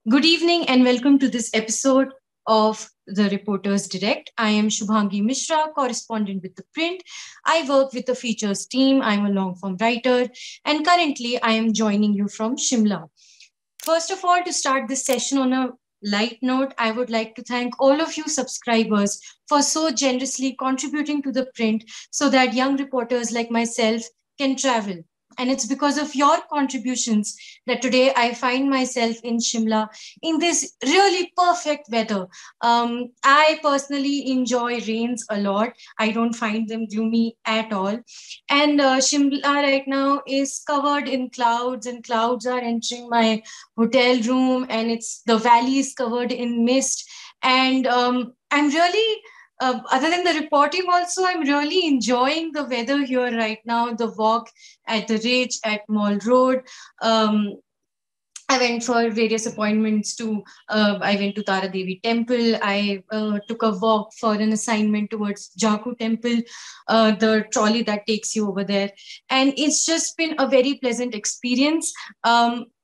Good evening and welcome to this episode of the Reporters Direct. I am Shubhangi Mishra, correspondent with The Print. I work with the features team. I'm a long form writer and currently I am joining you from Shimla. First of all, to start this session on a light note, I would like to thank all of you subscribers for so generously contributing to The Print so that young reporters like myself can travel. And it's because of your contributions that today I find myself in Shimla in this really perfect weather. I personally enjoy rains a lot. I don't find them gloomy at all. And Shimla right now is covered in clouds, and clouds are entering my hotel room, and it's the valley is covered in mist. And I'm really other than the reporting, also, I'm really enjoying the weather here right now. The walk at the Ridge, at Mall Road. Um, I went for various appointments to, I went to Tara Devi Temple. I took a walk for an assignment towards Jaku Temple, the trolley that takes you over there. And it's just been a very pleasant experience,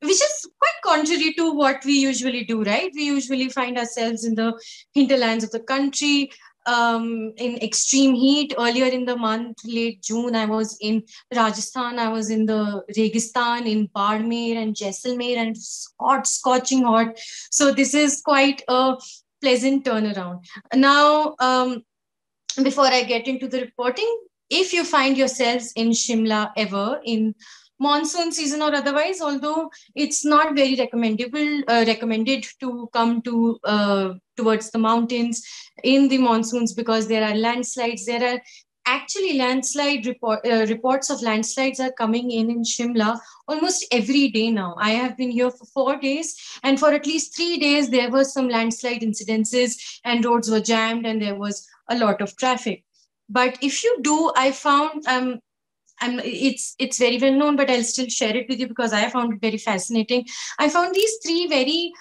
which is quite contrary to what we usually do, right? We usually find ourselves in the hinterlands of the country, in extreme heat. Earlier in the month, late June, I was in Rajasthan. I was in the Registan in Barmer and Jaisalmer, and it's hot, scorching hot. So this is quite a pleasant turnaround. Now, before I get into the reporting, if you find yourselves in Shimla ever in monsoon season or otherwise, although it's not very recommended to come to towards the mountains in the monsoons because there are landslides. There are actually reports of landslides are coming in Shimla almost every day now. I have been here for 4 days, and for at least 3 days there were some landslide incidences, and roads were jammed, and there was a lot of traffic. But if you do, I found it's very well known, but I'll still share it with you because I found it very fascinating. I found these three very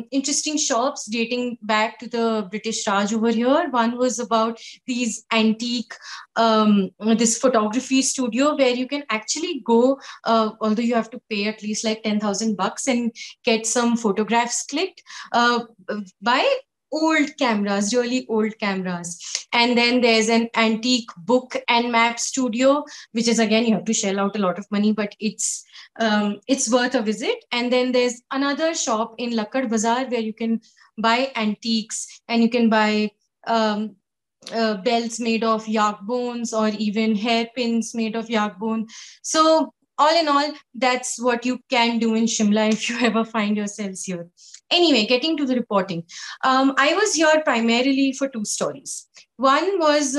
interesting shops dating back to the British Raj over here. One was about these antique, this photography studio where you can actually go, although you have to pay at least like 10,000 bucks and get some photographs clicked by old cameras, really old cameras. And then there's an antique book and map studio, which is again you have to shell out a lot of money, but it's worth a visit. And then there's another shop in Lakkad Bazaar where you can buy antiques, and you can buy belts made of yak bones or even hairpins made of yak bone. So all in all, that's what you can do in Shimla if you ever find yourselves here. Anyway, getting to the reporting. I was here primarily for two stories. One was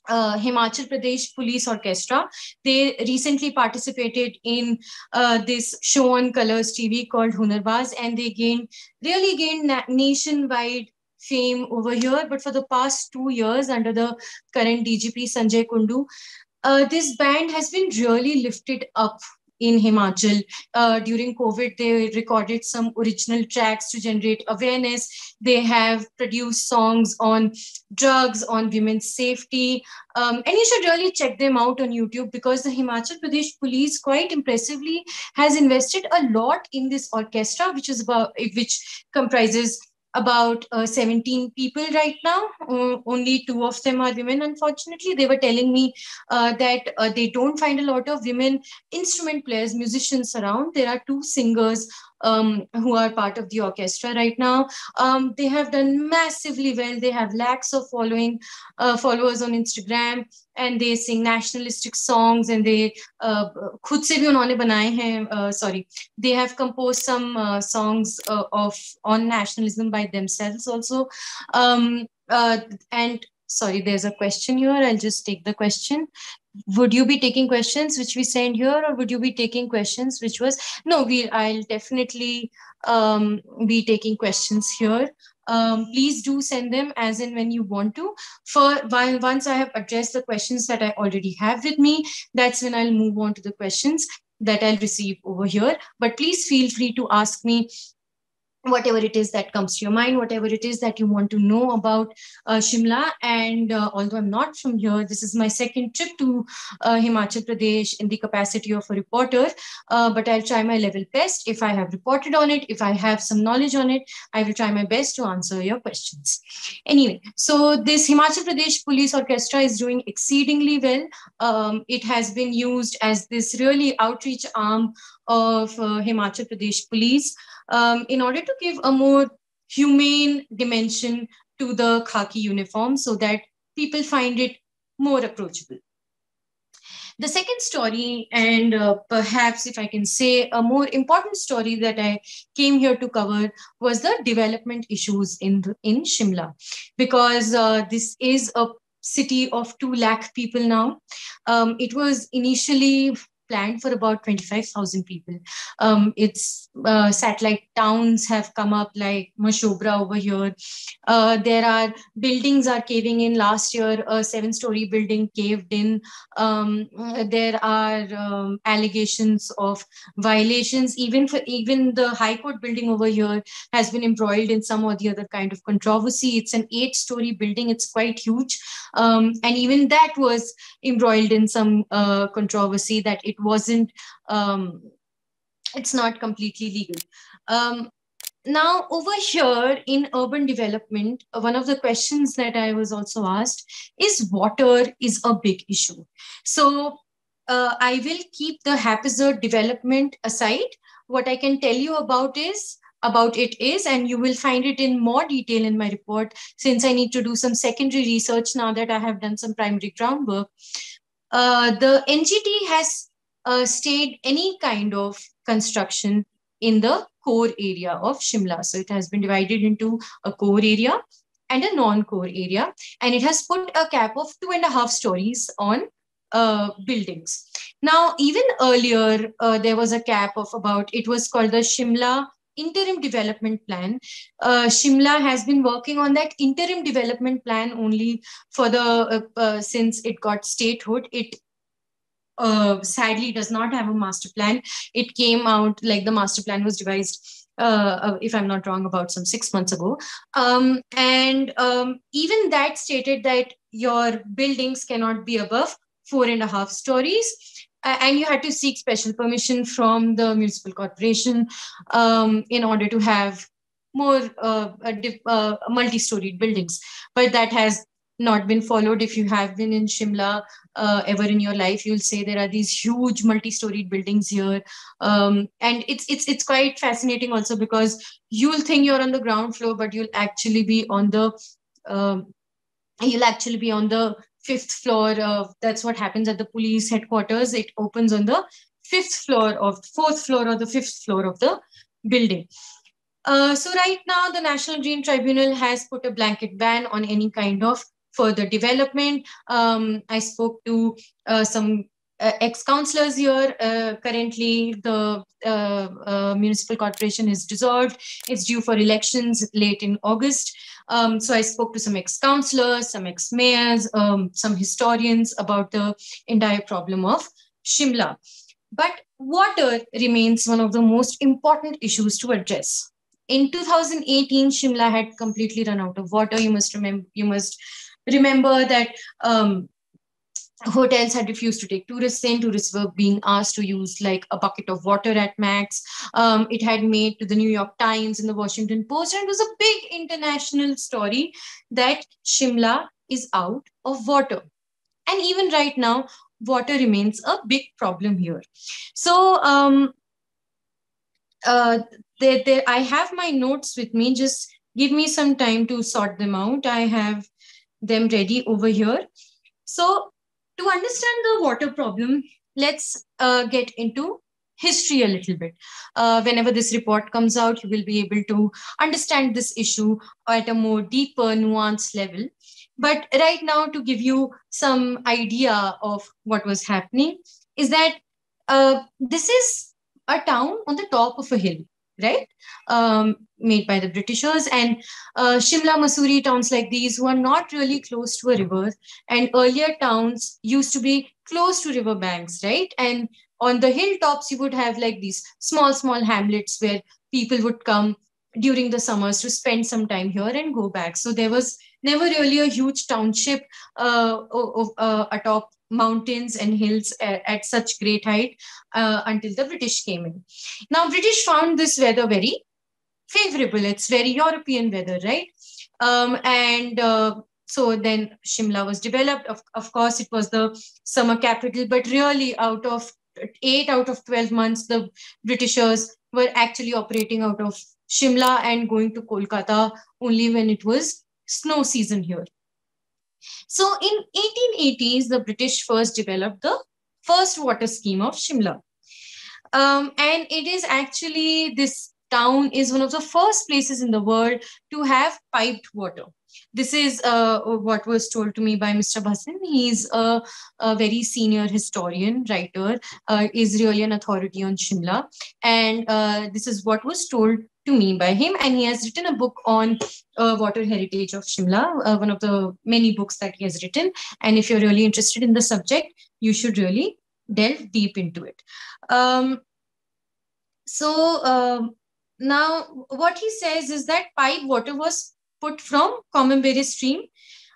Himachal Pradesh Police Orchestra. They recently participated in this show on Colors TV called Hunarbaz, and they really gained nationwide fame over here. But for the past 2 years, under the current DGP Sanjay Kundu, this band has been really lifted up in Himachal. During COVID, they recorded some original tracks to generate awareness. They have produced songs on drugs, on women's safety. And you should really check them out on YouTube because the Himachal Pradesh Police quite impressively has invested a lot in this orchestra, which comprises about 17 people right now. Only two of them are women, unfortunately. They were telling me that they don't find a lot of women instrument players, musicians around. There are two singers who are part of the orchestra right now. They have done massively well. They have lakhs of followers on Instagram, and they sing nationalistic songs, and they खुद से भी उन्होंने बनाए हैं, sorry, they have composed some songs on nationalism by themselves also. And sorry, there's a question here. I'll just take the question. Would you be taking questions which we send here, or would you be taking questions which was no? I'll definitely be taking questions here. Please do send them as and when you want to. Once I have addressed the questions that I already have with me, that's when I'll move on to the questions that I'll receive over here. But please feel free to ask me whatever it is that comes to your mind, whatever it is that you want to know about Shimla. And although I'm not from here, this is my second trip to Himachal Pradesh in the capacity of a reporter. But I'll try my level best. If I have reported on it, if I have some knowledge on it, I will try my best to answer your questions. Anyway, so this Himachal Pradesh Police Orchestra is doing exceedingly well. It has been used as this really outreach arm of Himachal Pradesh Police in order to give a more humane dimension to the khaki uniform so that people find it more approachable. The second story, and perhaps if I can say a more important story that I came here to cover, was the development issues in Shimla, because this is a city of 2 lakh people now. It was initially planned for about 25,000 people. Its satellite towns have come up like Mashobra over here. There are buildings are caving in. Last year, a 7-story building caved in. There are allegations of violations. Even the High Court building over here has been embroiled in some or the other kind of controversy. It's an 8-story building. It's quite huge. And even that was embroiled in some controversy that it wasn't, it's not completely legal. Now, over here in urban development, one of the questions that I was also asked is water is a big issue. So I will keep the haphazard development aside. What I can tell you about it is, and you will find it in more detail in my report, since I need to do some secondary research now that I have done some primary groundwork. The NGT has stayed any kind of construction in the core area of Shimla. So it has been divided into a core area and a non-core area, and it has put a cap of 2.5 stories on buildings. Now, even earlier, there was a cap of about, it was called the Shimla Interim Development Plan. Shimla has been working on that interim development plan only for the since it got statehood. It sadly does not have a master plan. It came out like the master plan was devised, if I'm not wrong, about some 6 months ago. Even that stated that your buildings cannot be above 4.5 stories. And you had to seek special permission from the municipal corporation in order to have more multi-storied buildings. But that has not been followed. If you have been in Shimla ever in your life, you'll say there are these huge multi-storied buildings here, and it's quite fascinating also, because you'll think you're on the ground floor, but you'll actually be on the 5th floor. That's what happens at the police headquarters. It opens on the 4th floor or the 5th floor of the building. So right now, the National Green Tribunal has put a blanket ban on any kind of further development. I spoke to some ex-councillors here. Currently, the municipal corporation is dissolved. It's due for elections late in August. So I spoke to some ex-councillors, some ex-mayors, some historians about the entire problem of Shimla. But water remains one of the most important issues to address. In 2018, Shimla had completely run out of water. You must remember that hotels had refused to take tourists in. Tourists were being asked to use like a bucket of water at max. It had made to the New York Times and the Washington Post, and it was a big international story that Shimla is out of water. And even right now, water remains a big problem here. So I have my notes with me. Just give me some time to sort them out. I have them ready over here. So to understand the water problem, let's get into history a little bit. Whenever this report comes out, you will be able to understand this issue at a more deeper, nuanced level. But right now, to give you some idea of what was happening, is that this is a town on the top of a hill, right? Made by the Britishers, and Shimla, Mussoorie, towns like these who are not really close to a river. And earlier towns used to be close to river banks, right? And on the hilltops, you would have like these small hamlets where people would come during the summers to spend some time here and go back. So there was never really a huge township atop mountains and hills at such great height until the British came in. Now, British found this weather very favorable. It's very European weather, right? And so then Shimla was developed. Of course, it was the summer capital, but really out of 8 out of 12 months, the Britishers were actually operating out of Shimla and going to Kolkata only when it was snow season here. So in 1880s, the British first developed the first water scheme of Shimla. And it is actually, this town is one of the first places in the world to have piped water. This is what was told to me by Mr. Bhasan. He's a very senior historian, writer, is really an authority on Shimla. And this is what was told to me by him. And he has written a book on water heritage of Shimla, one of the many books that he has written. And if you're really interested in the subject, you should really delve deep into it. Now what he says is that pipe water was put from Common stream,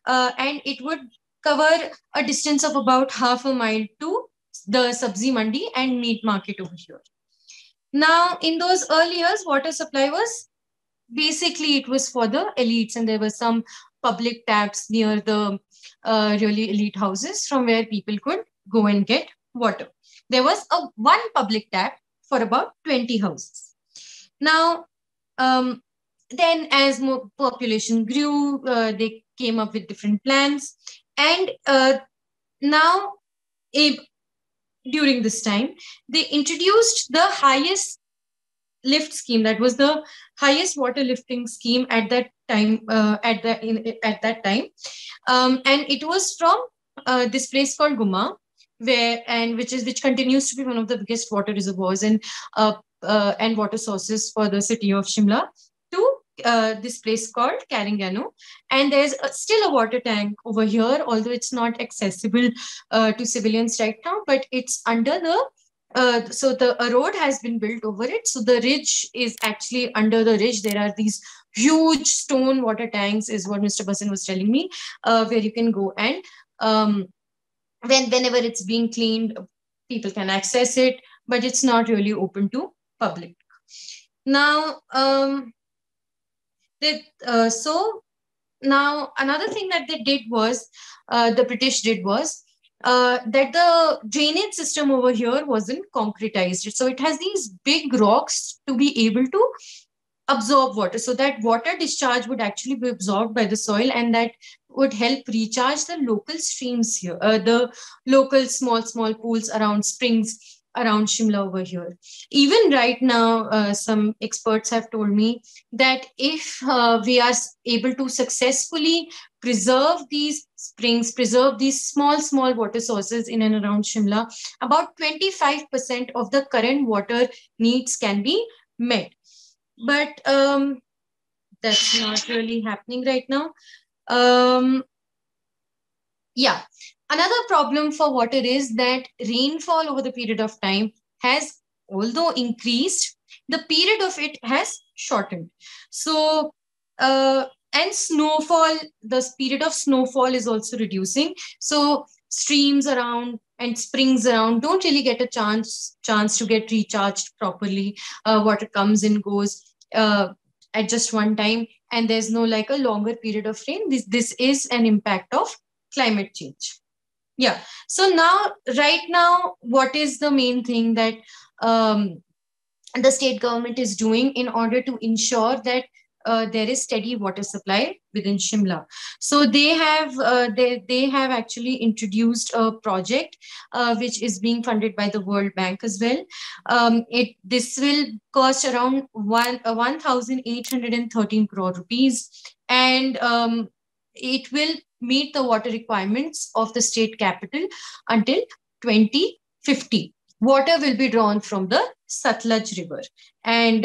and it would cover a distance of about half a mile to the Sabzi Mandi and meat market over here. Now, in those early years, water supply was basically, it was for the elites, and there were some public taps near the really elite houses from where people could go and get water. There was one public tap for about 20 houses. Now, then as more population grew, they came up with different plans. And now, during this time, they introduced the highest lift scheme. That was the highest water lifting scheme at that time. And it was from this place called Guma, which continues to be one of the biggest water reservoirs and water sources for the city of Shimla, to this place called Karangano. And there's still a water tank over here, although it's not accessible to civilians right now, but it's under the so a road has been built over it. So the ridge is actually under the ridge. There are these huge stone water tanks, is what Mr. Basan was telling me, where you can go and whenever it's being cleaned, people can access it, but it's not really open to public. Now, now another thing that they did was, the British did was, that the drainage system over here wasn't concretized. So it has these big rocks to be able to absorb water. So that water discharge would actually be absorbed by the soil, and that would help recharge the local streams here, the local small pools around springs around Shimla over here. Even right now, some experts have told me that if we are able to successfully preserve these springs, preserve these small water sources in and around Shimla, about 25% of the current water needs can be met. But that's not really happening right now. Yeah. Another problem for water is that rainfall over the period of time has, although increased, the period of it has shortened. So, and snowfall, the period of snowfall is also reducing. So streams around and springs around don't really get a chance to get recharged properly. Water comes and goes at just one time, and there's no like a longer period of rain. This is an impact of climate change. Yeah. So now, right now, what is the main thing that the state government is doing in order to ensure that there is steady water supply within Shimla? So they have actually introduced a project which is being funded by the World Bank as well. This will cost around 1,813 crore rupees, and it will meet the water requirements of the state capital until 2050. Water will be drawn from the Satluj River, and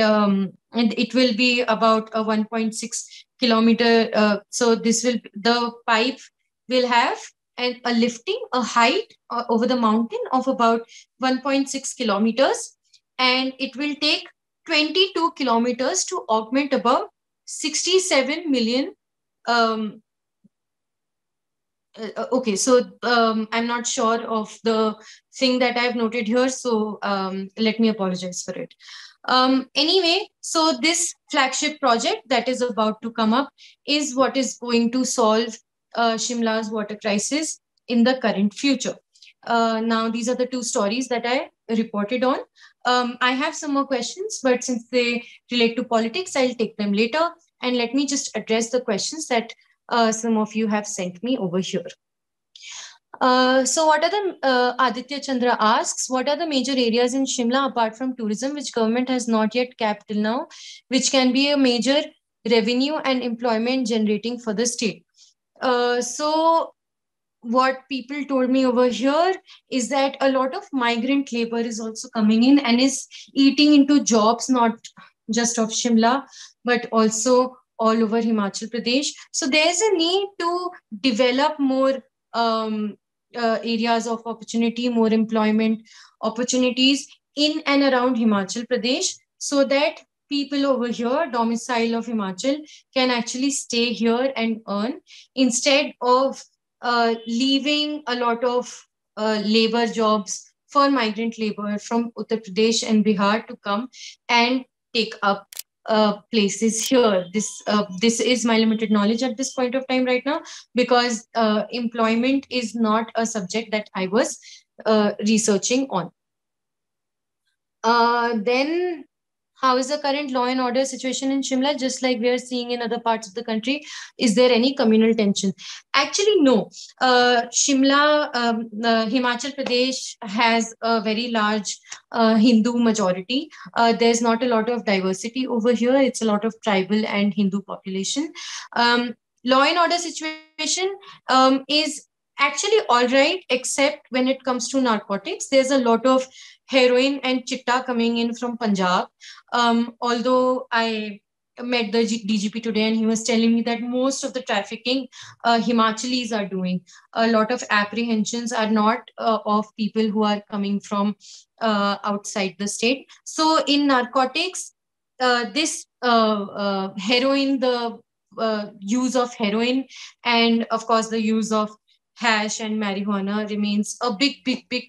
it will be about a 1.6 kilometer. So the pipe will have a lifting, a height over the mountain of about 1.6 kilometers, and it will take 22 kilometers to augment about 67 million. Um, okay, so I'm not sure of the thing that I've noted here, so let me apologize for it. Anyway, so this flagship project that is about to come up is what is going to solve Shimla's water crisis in the current future. Now, these are the two stories that I reported on. I have some more questions, but since they relate to politics, I'll take them later. And let me just address the questions that some of you have sent me over here. So what are the, Aditya Chandra asks, what are the major areas in Shimla apart from tourism, which government has not yet capped till now, which can be a major revenue and employment generating for the state? So what people told me over here is that a lot of migrant labor is also coming in and is eating into jobs, not just of Shimla, but also all over Himachal Pradesh. So there's a need to develop more areas of opportunity, more employment opportunities in and around Himachal Pradesh, so that people over here, domicile of Himachal, can actually stay here and earn instead of leaving a lot of labor jobs for migrant labor from Uttar Pradesh and Bihar to come and take up places here. This is my limited knowledge at this point of time right now, because employment is not a subject that I was researching on. Then how is the current law and order situation in Shimla, just like we are seeing in other parts of the country? Is there any communal tension? Actually, no. Shimla, Himachal Pradesh has a very large Hindu majority. There's not a lot of diversity over here. It's a lot of tribal and Hindu population. Law and order situation is actually all right, except when it comes to narcotics. There's a lot of heroin and chitta coming in from Punjab. Although I met the DGP today and he was telling me that most of the trafficking Himachalis are doing. A lot of apprehensions are not of people who are coming from outside the state. So in narcotics, this heroin, the use of heroin, and of course the use of hash and marijuana remains a big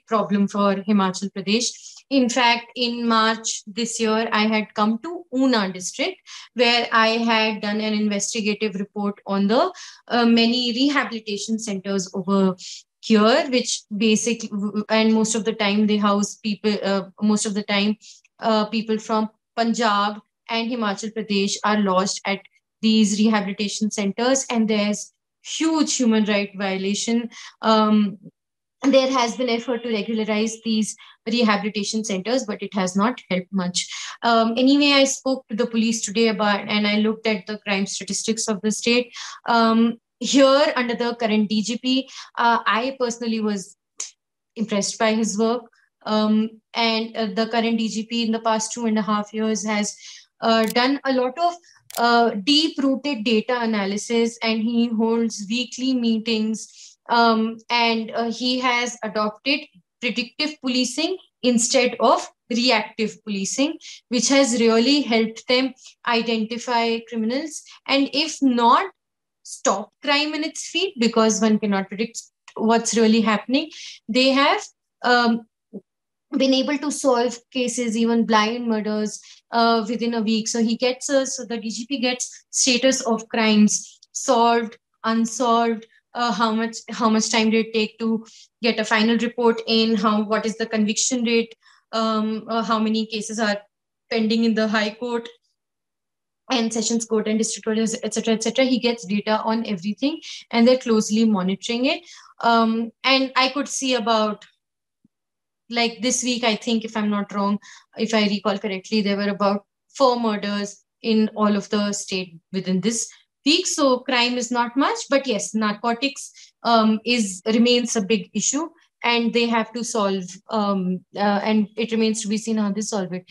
problem for Himachal Pradesh. In fact, in March this year, I had come to Una district, where I had done an investigative report on the many rehabilitation centers over here, which basically, and most of the time they house people, most of the time people from Punjab and Himachal Pradesh are lodged at these rehabilitation centers, and there's huge human right violation. There has been effort to regularize these rehabilitation centers, but it has not helped much. Anyway, I spoke to the police today about, and I looked at the crime statistics of the state. Here, under the current DGP, I personally was impressed by his work. And the current DGP in the past 2.5 years has done a lot of deep-rooted data analysis, and he holds weekly meetings, and he has adopted predictive policing instead of reactive policing, which has really helped them identify criminals, and if not, stop crime in its feet, because one cannot predict what's really happening. They have been able to solve cases, even blind murders, within a week. So so the DGP gets status of crimes solved, unsolved, how much time did it take to get a final report in, what is the conviction rate, how many cases are pending in the High Court and Sessions Court and District Court, etc., etc. He gets data on everything, and they're closely monitoring it. And I could see about, like this week, I think, if I'm not wrong, if I recall correctly, there were about 4 murders in all of the state within this week. So crime is not much, but yes, narcotics remains a big issue, and they have to solve, and it remains to be seen how they solve it.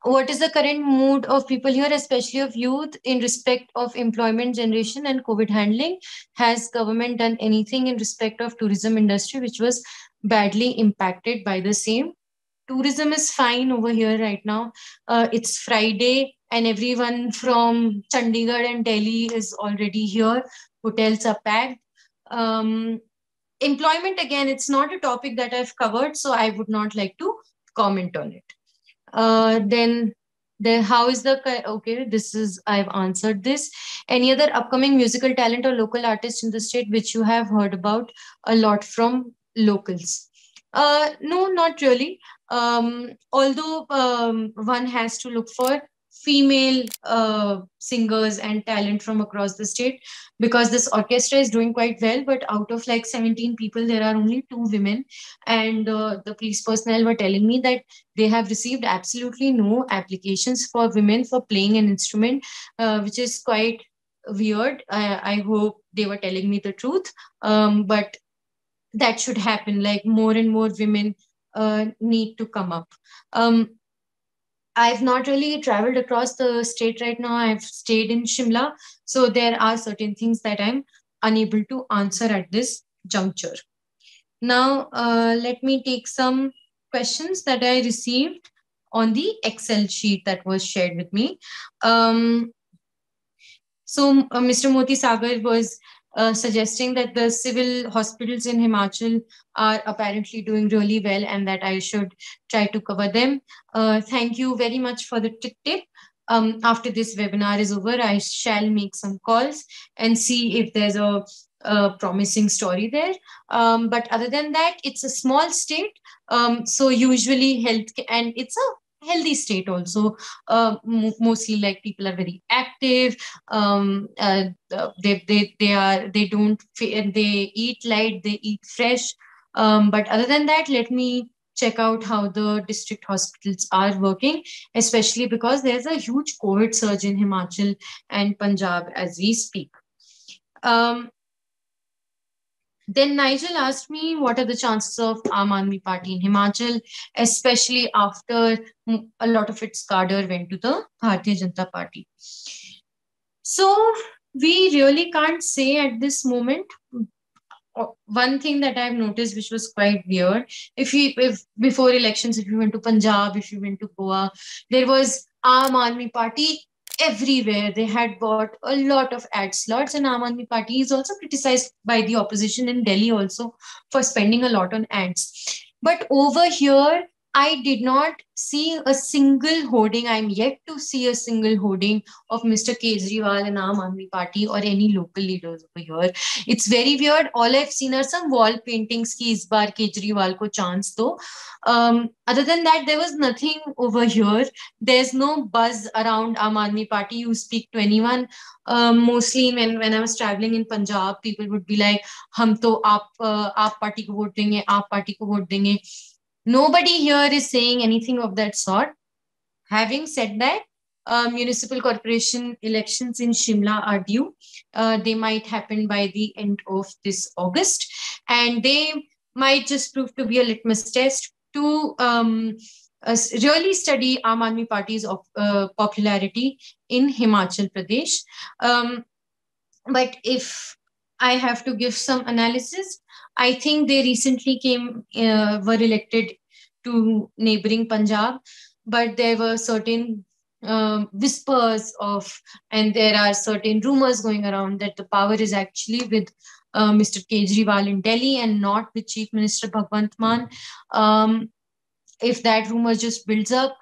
What is the current mood of people here, especially of youth, in respect of employment generation and COVID handling? Has government done anything in respect of tourism industry, which was badly impacted by the same? tourism is fine over here right now. It's Friday, and everyone from Chandigarh and Delhi is already here. Hotels are packed. Um, Employment, again, it's not a topic that I've covered, so I would not like to comment on it. Then how is the okay? This is I've answered this. Any other upcoming musical talent or local artist in the state which you have heard about a lot from locals? No, not really. Although one has to look for female singers and talent from across the state, because this orchestra is doing quite well, but out of like 17 people there are only two women. And the police personnel were telling me that they have received absolutely no applications for women for playing an instrument, which is quite weird. I hope they were telling me the truth. But that should happen, like more and more women need to come up. I've not really traveled across the state right now. I've stayed in Shimla, so there are certain things that I'm unable to answer at this juncture. Now, let me take some questions that I received on the Excel sheet that was shared with me. Mr. Moti Sagar was suggesting that the civil hospitals in Himachal are apparently doing really well and that I should try to cover them. Thank you very much for the tip. After this webinar is over, I shall make some calls and see if there's a promising story there. But other than that, it's a small state. So usually health, and it's a healthy state also. Mostly like people are very active. They don't they eat light, they eat fresh. But other than that, let me check out how the district hospitals are working, especially because there's a huge COVID surge in Himachal and Punjab as we speak. Then Nigel asked me what are the chances of Aam Aadmi Party in Himachal, especially after a lot of its cadre went to the Bharatiya Janata Party. So we really can't say at this moment. One thing that I've noticed, which was quite weird, if before elections, if you went to Punjab, if you went to Goa, there was Aam Aadmi Party everywhere. They had got a lot of ad slots, and Aam Aadmi Party is also criticized by the opposition in Delhi also for spending a lot on ads. But over here, I did not see a single hoarding. I'm yet to see a single hoarding of Mr. Kejriwal and Aam Aadmi Party or any local leaders over here. It's very weird. All I've seen are some wall paintings ki is baar Kejriwal ko chance do. Other than that, there was nothing over here. There's no buzz around Aam Aadmi Party. You speak to anyone. Mostly when I was traveling in Punjab, people would be like, "Hum to aap party ko vote denge, aap party ko vote denge." Nobody here is saying anything of that sort. Having said that, municipal corporation elections in Shimla are due. They might happen by the end of this August, and they might just prove to be a litmus test to really study Aam Aadmi Party's popularity in Himachal Pradesh. But if I have to give some analysis, I think they recently were elected to neighboring Punjab, but there were certain whispers of, and there are certain rumors going around that the power is actually with Mr. Kejriwal in Delhi and not with Chief Minister Bhagwant Mann. If that rumor just builds up,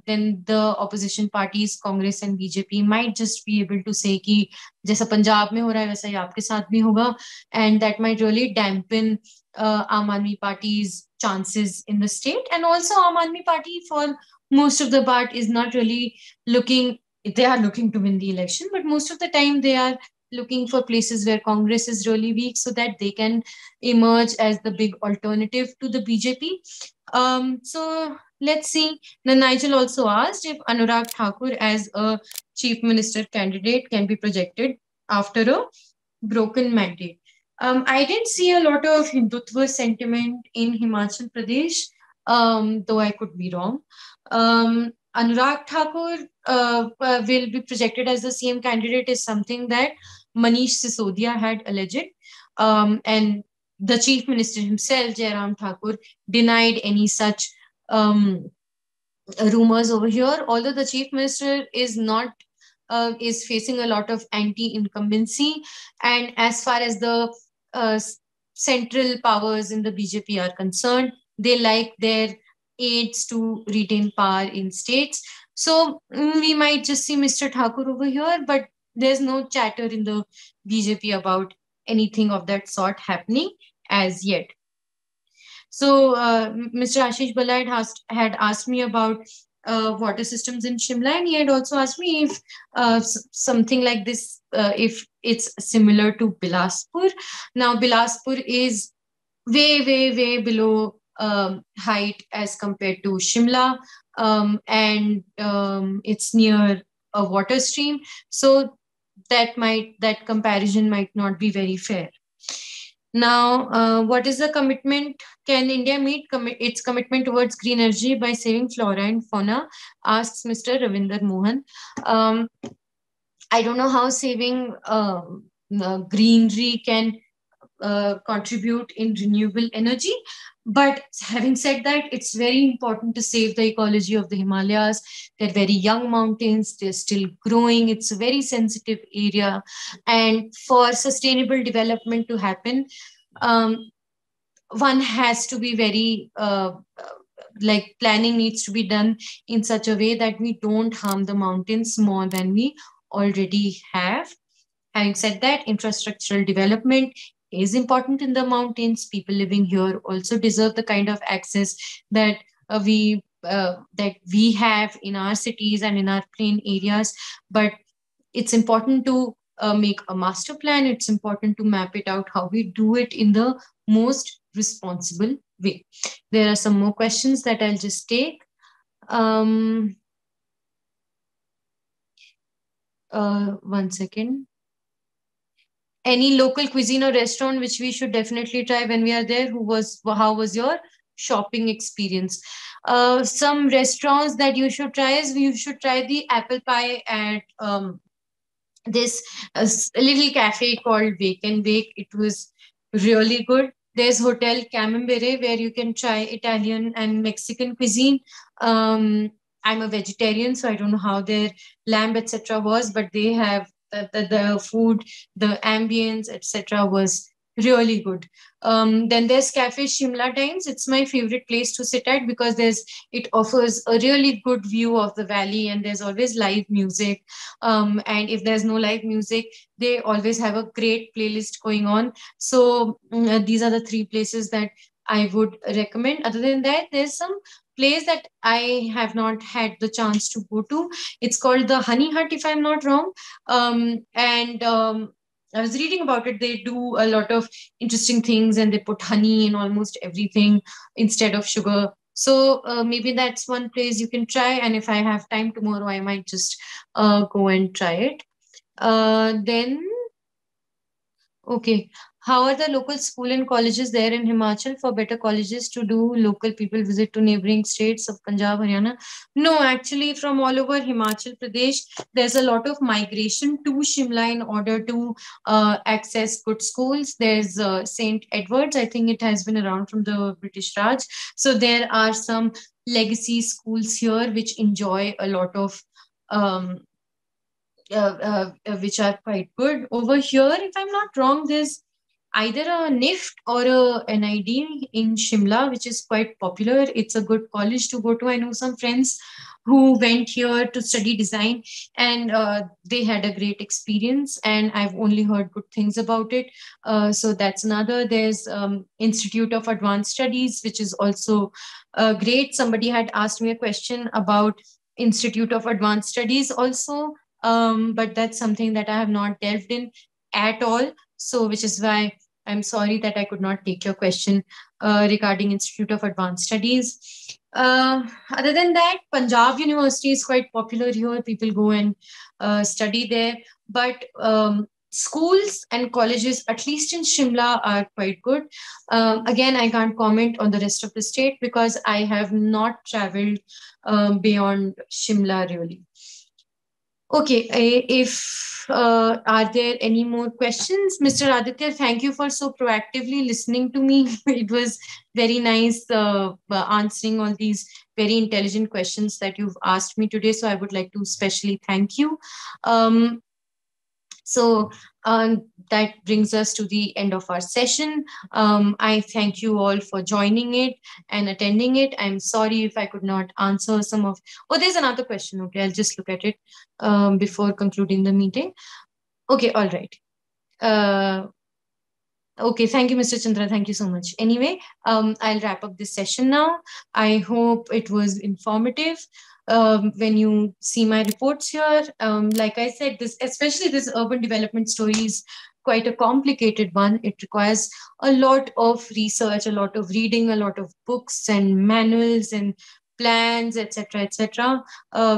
then the opposition parties, Congress and BJP, might just be able to say कि जैसा पंजाब में हो रहा है वैसा ही आपके साथ भी होगा, and that might really dampen Aam Aadmi Party's chances in the state. And also Aam Aadmi Party for most of the part is not really looking, they are looking to win the election, but most of the time they are looking for places where Congress is really weak so that they can emerge as the big alternative to the BJP. So let's see. Then Nigel also asked if Anurag Thakur as a chief minister candidate can be projected after a broken mandate. I didn't see a lot of Hindutva sentiment in Himachal Pradesh, though I could be wrong. Anurag Thakur will be projected as the CM candidate is something that Manish Sisodia had alleged. And the chief minister himself, Jairam Thakur, denied any such um, rumors over here. Although the chief minister is not is facing a lot of anti-incumbency, and as far as the uh, central powers in the BJP are concerned, they like their aides to retain power in states. So we might just see Mr. Thakur over here, but there's no chatter in the BJP about anything of that sort happening as yet. So, Mr. Ashish Bala had asked me about water systems in Shimla, and he had also asked me if something like this, if it's similar to Bilaspur. Now, Bilaspur is way below height as compared to Shimla, and it's near a water stream. So that comparison might not be very fair. Now, what is the commitment? Can India meet its commitment towards green energy by saving flora and fauna? Asks Mr. Ravinder Mohan. Um, I don't know how saving greenery can contribute in renewable energy. But having said that, it's very important to save the ecology of the Himalayas. They're very young mountains, they're still growing, it's a very sensitive area. And for sustainable development to happen, um, one has to be very like planning needs to be done in such a way that we don't harm the mountains more than we already have. Having said that, infrastructural development is important in the mountains. People living here also deserve the kind of access that we have in our cities and in our plain areas. But it's important to make a master plan. It's important to map it out how we do it in the most responsible way. There are some more questions that I'll just take. Um, 1 second. Any local cuisine or restaurant which we should definitely try when we are there? How was your shopping experience? Some restaurants that you should try is you should try the apple pie at this little cafe called Wake and Bake. It was really good. There's Hotel Camembert where you can try Italian and Mexican cuisine. I'm a vegetarian, so I don't know how their lamb, etc., was, but they have the food, the ambience, etc., was really good. Then there's Cafe Shimla Times. It's my favorite place to sit at because it offers a really good view of the valley, and there's always live music. And if there's no live music, they always have a great playlist going on. So these are the three places that I would recommend. Other than that, there's some place that I have not had the chance to go to. It's called the Honey Hut, if I'm not wrong. And I was reading about it. They do a lot of interesting things, and they put honey in almost everything instead of sugar. So maybe that's one place you can try. And if I have time tomorrow, I might just go and try it. Then, okay. How are the local school and colleges there in Himachal? For better colleges to do local people visit to neighboring states of Punjab, Haryana? No, actually, from all over Himachal Pradesh, there's a lot of migration to Shimla in order to access good schools. There's St. Edward's. I think it has been around from the British Raj. So there are some legacy schools here which enjoy a lot of um, which are quite good. Over here, if I'm not wrong, there's either a NIFT or a NID in Shimla, which is quite popular. It's a good college to go to. I know some friends who went here to study design, and they had a great experience, and I've only heard good things about it. So that's another. There's Institute of Advanced Studies, which is also great. Somebody had asked me a question about Institute of Advanced Studies also, but that's something that I have not delved in at all. So, which is why I'm sorry that I could not take your question regarding Institute of Advanced Studies. Other than that, Punjab University is quite popular here. People go and study there. But schools and colleges, at least in Shimla, are quite good. Again, I can't comment on the rest of the state because I have not traveled beyond Shimla really. Okay, if are there any more questions, Mr. Aditya? Thank you for so proactively listening to me. It was very nice answering all these very intelligent questions that you've asked me today. So I would like to especially thank you. Um, so that brings us to the end of our session. I thank you all for joining it and attending it. I'm sorry if I could not answer some of. Oh, there's another question. Okay, I'll just look at it before concluding the meeting. Okay, all right. Uh, Okay, thank you, Mr. Chandra. Thank you so much. Anyway, I'll wrap up this session now. I hope it was informative. When you see my reports here, like I said, this especially this urban development story is quite a complicated one. It requires a lot of research, a lot of reading, a lot of books and manuals and plans, etc.,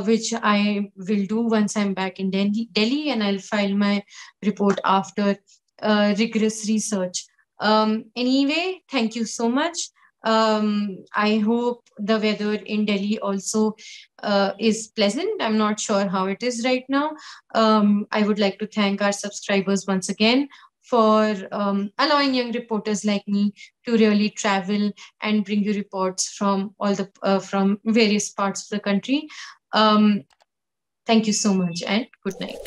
which I will do once I'm back in Delhi, and I'll file my report after rigorous research. Anyway, thank you so much. I hope the weather in Delhi also is pleasant. I'm not sure how it is right now. I would like to thank our subscribers once again for allowing young reporters like me to really travel and bring you reports from all the from various parts of the country. Um, Thank you so much and good night.